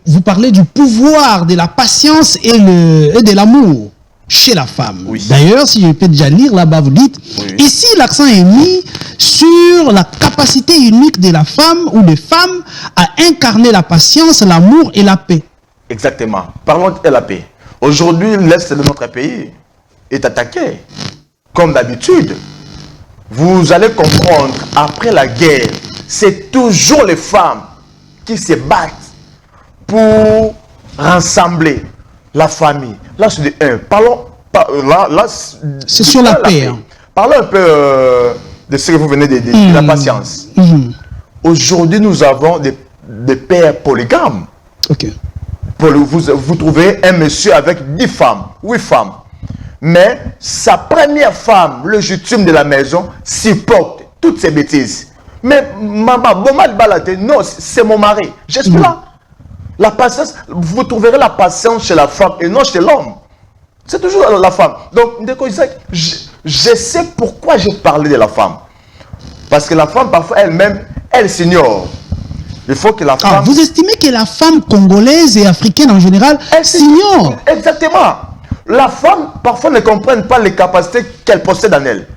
vous parlez du pouvoir de la patience et de l'amour chez la femme. Oui. D'ailleurs, si je peux déjà lire là-bas, vous dites, oui. Ici l'accent est mis sur la capacité unique de la femme ou des femmes à incarner la patience, l'amour et la paix. Exactement. Parlons de la paix. Aujourd'hui, l'Est de notre pays est attaqué. Comme d'habitude, vous allez comprendre, après la guerre, c'est toujours les femmes qui se battent pour rassembler la famille. Là, c'est parlons, là c'est sur la paix. Hein. Parlons un peu de ce que vous venez de dire, de la patience. Aujourd'hui, nous avons des pères polygames. Ok. Vous trouvez un monsieur avec 10 femmes, 8 femmes. Mais sa première femme, le légitime de la maison, supporte toutes ces bêtises. Mais maman, non, c'est mon mari. Je suis là. La patience, vous trouverez la patience chez la femme et non chez l'homme. C'est toujours la femme. Donc, je sais pourquoi j'ai parlé de la femme. Parce que la femme, parfois, elle-même, elle s'ignore. Il faut que la femme... vous estimez que la femme congolaise et africaine en général, elle s'ignore? Exactement. La femme, parfois, ne comprenne pas les capacités qu'elle possède en elle.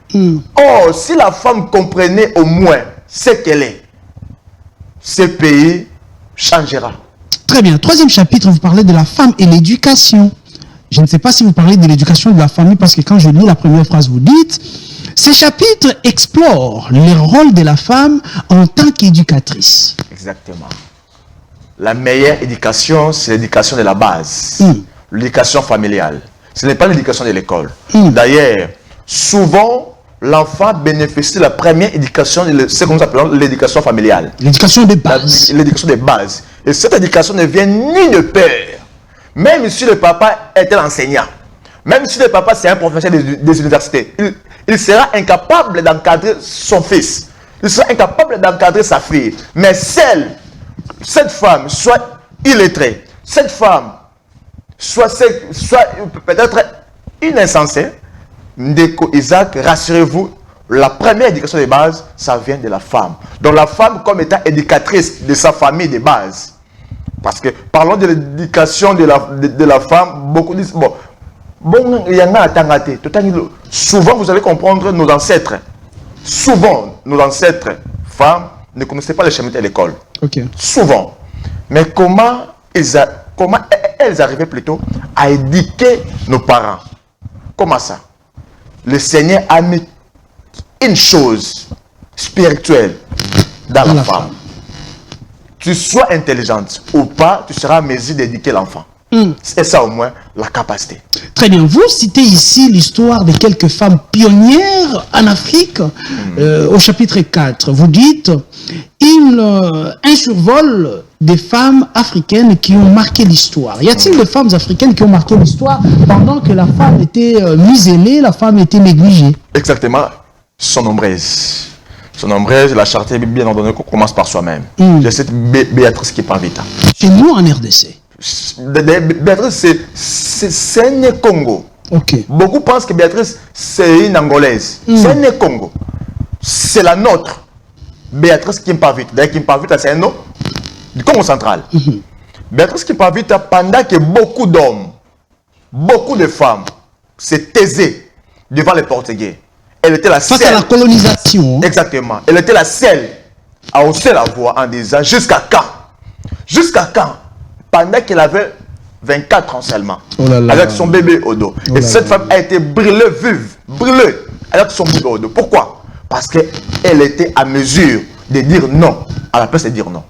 Or, si la femme comprenait au moins ce qu'elle est, ce pays changera. Très bien. Troisième chapitre, vous parlez de la femme et l'éducation. Je ne sais pas si vous parlez de l'éducation de la famille, parce que quand je lis la première phrase, vous dites, ces chapitres explorent le rôle de la femme en tant qu'éducatrice. Exactement. La meilleure éducation, c'est l'éducation de la base. L'éducation familiale. Ce n'est pas l'éducation de l'école. D'ailleurs, souvent, l'enfant bénéficie de la première éducation, ce que nous appelons l'éducation familiale. L'éducation de base. L'éducation de base. Et cette éducation ne vient ni de père, même si le papa était l'enseignant, même si le papa c'est un professeur des universités, il sera incapable d'encadrer son fils, il sera incapable d'encadrer sa fille. Mais cette femme, soit illettrée, cette femme, soit peut-être une insensée, Ndeko Isaac, rassurez-vous, la première éducation de base, ça vient de la femme. Donc la femme comme étant éducatrice de sa famille de base. Parce que parlons de l'éducation de la femme, beaucoup disent, bon, il y en a à Tangate. Souvent, vous allez comprendre nos ancêtres. Souvent, nos ancêtres femmes ne connaissaient pas les chemins de l'école. Okay. Souvent. Mais comment elles arrivaient plutôt à éduquer nos parents? Comment ça? Le Seigneur a mis une chose spirituelle dans la femme. Tu sois intelligente ou pas, tu seras en mesure d'éduquer l'enfant. C'est ça au moins la capacité. Très bien. Vous citez ici l'histoire de quelques femmes pionnières en Afrique. Au chapitre 4, vous dites un survol des femmes africaines qui ont marqué l'histoire. Y a-t-il des femmes africaines qui ont marqué l'histoire pendant que la femme était muselée, la femme était négligée? Exactement. Sont nombreuses. Sont nombreuses. La charité bien ordonnée qu'on commence par soi-même. Je cite Béatrice Kipavita. Chez nous en RDC. Béatrice, c'est un Congo. Okay. Beaucoup pensent que Béatrice, c'est une Angolaise. C'est un Congo. C'est la nôtre. Béatrice Kipavita. D'ailleurs, Kipavita, c'est un nom du Congo central. Béatrice Kipavita, pendant que beaucoup d'hommes, beaucoup de femmes se taisaient devant les Portugais, elle était la seule. Face à la colonisation. Exactement. Elle était la seule à hausser la voix en disant jusqu'à quand? Jusqu'à quand? Pendant qu'elle avait 24 ans seulement, avec son bébé au dos. Et cette femme a été brûlée vive, brûlée avec son bébé au dos. Pourquoi? Parce qu'elle était à mesure de dire non, à la place de dire non.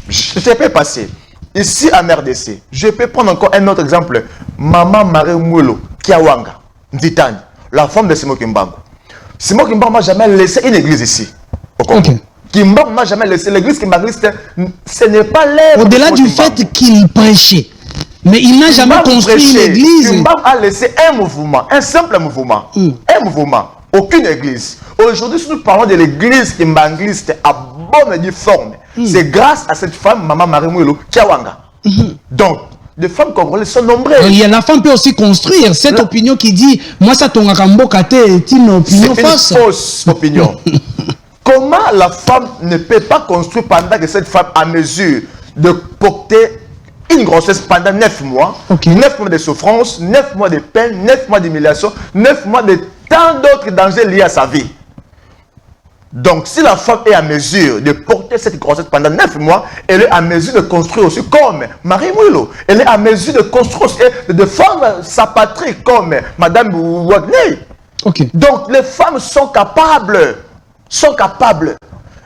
Je peux passer. Ici à MRDC, je peux prendre encore un autre exemple. Maman Marie Moulo, Kiawanga, Nzitani, la femme de Simo Kimbangu. Simo Kimbangu n'a jamais laissé une église ici, au Congo. Kimbangu n'a jamais laissé l'église Kimbanguiste, ce n'est pas l'œuvre. Au-delà du fait qu'il prêchait, mais il n'a jamais construit une église. Kimbangu a laissé un mouvement, un simple mouvement, un mouvement, aucune église. Aujourd'hui, si nous parlons de l'église Kimbanguiste à bonne et due forme, c'est grâce à cette femme, Maman Marie Moulo, Kiawanga. Donc, les femmes congolaises sont nombreuses. La femme peut aussi construire cette opinion qui dit, moi ça ton akambokate est une opinion fausse. C'est une fausse opinion. Comment la femme ne peut pas construire pendant que cette femme a mesure de porter une grossesse pendant 9 mois, Ok. 9 mois de souffrance, 9 mois de peine, 9 mois d'humiliation, 9 mois de tant d'autres dangers liés à sa vie. Donc, si la femme est à mesure de porter cette grossesse pendant 9 mois, elle est à mesure de construire aussi comme Marie Mouilo. Elle est à mesure de construire aussi, de défendre sa patrie comme Madame Wagner. Ok. Donc, les femmes sont capables.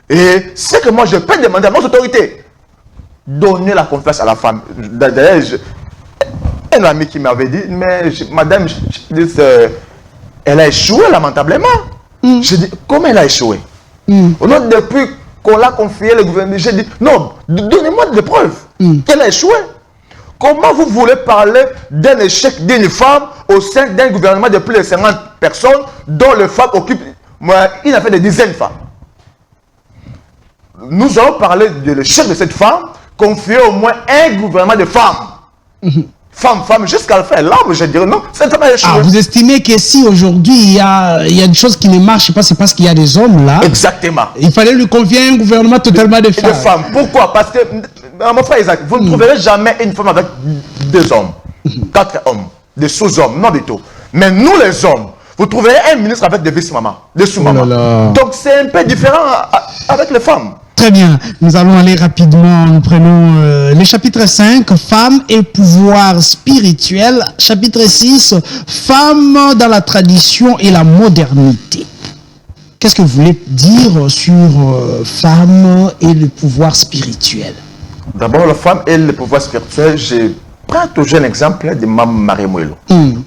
Et ce que moi, je peux demander à nos autorités, donner la confiance à la femme. D'ailleurs, un ami qui m'avait dit, mais Madame, elle a échoué lamentablement. J'ai dit, comment elle a échoué? Depuis qu'on l'a confié le gouvernement, j'ai dit, non, donnez-moi des preuves qu'elle a échoué. Comment vous voulez parler d'un échec d'une femme au sein d'un gouvernement de plus de 50 personnes dont les femmes occupent une affaire de dizaines de femmes? Nous allons parler de l'échec de cette femme confiée au moins un gouvernement de femmes. Femme, jusqu'à la fin, l'homme, je dirais non, cette femme a échoué. Ah, vous estimez que si aujourd'hui il y a des choses qui ne marchent pas, c'est parce qu'il y a des hommes là. Exactement. Il fallait lui confier un gouvernement totalement de femmes. De femmes. Pourquoi? Parce que, mon frère Isaac, vous ne trouverez jamais une femme avec 2 hommes, 4 hommes, des sous-hommes, non du tout. Mais nous les hommes, vous trouverez un ministre avec des vice-mamans, des sous-mamans. Oh là là. Donc c'est un peu différent avec les femmes. Très bien, nous allons aller rapidement. Nous prenons le chapitre 5, Femmes et pouvoir spirituel. Chapitre 6, Femmes dans la tradition et la modernité. Qu'est-ce que vous voulez dire sur femmes et le pouvoir spirituel? D'abord, la femme et le pouvoir spirituel, je prends toujours un exemple de Mme Marie Mouilo.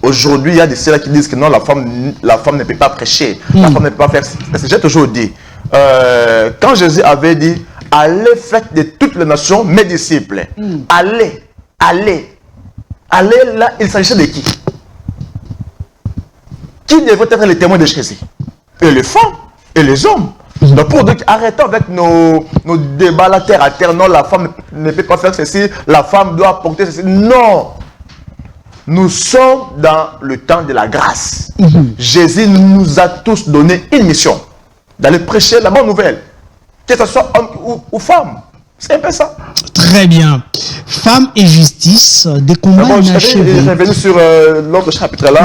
Aujourd'hui, il y a des ceux qui disent que non, la femme ne peut pas prêcher, la femme ne peut pas faire. J'ai toujours dit, quand Jésus avait dit, allez, faites de toutes les nations mes disciples. Allez. Là, il s'agissait de qui? Qui devrait être les témoins de Jésus? Et les femmes et les hommes. Donc pour dire, arrêtons avec nos débats là, terre à terre. Non, la femme ne peut pas faire ceci, la femme doit porter ceci. Non. Nous sommes dans le temps de la grâce. Jésus nous a tous donné une mission, d'aller prêcher la bonne nouvelle, que ce soit homme ou femme. C'est un peu ça. Très bien. Femmes et justice, des combats Je inachevés. suis revenu sur l'autre chapitre là.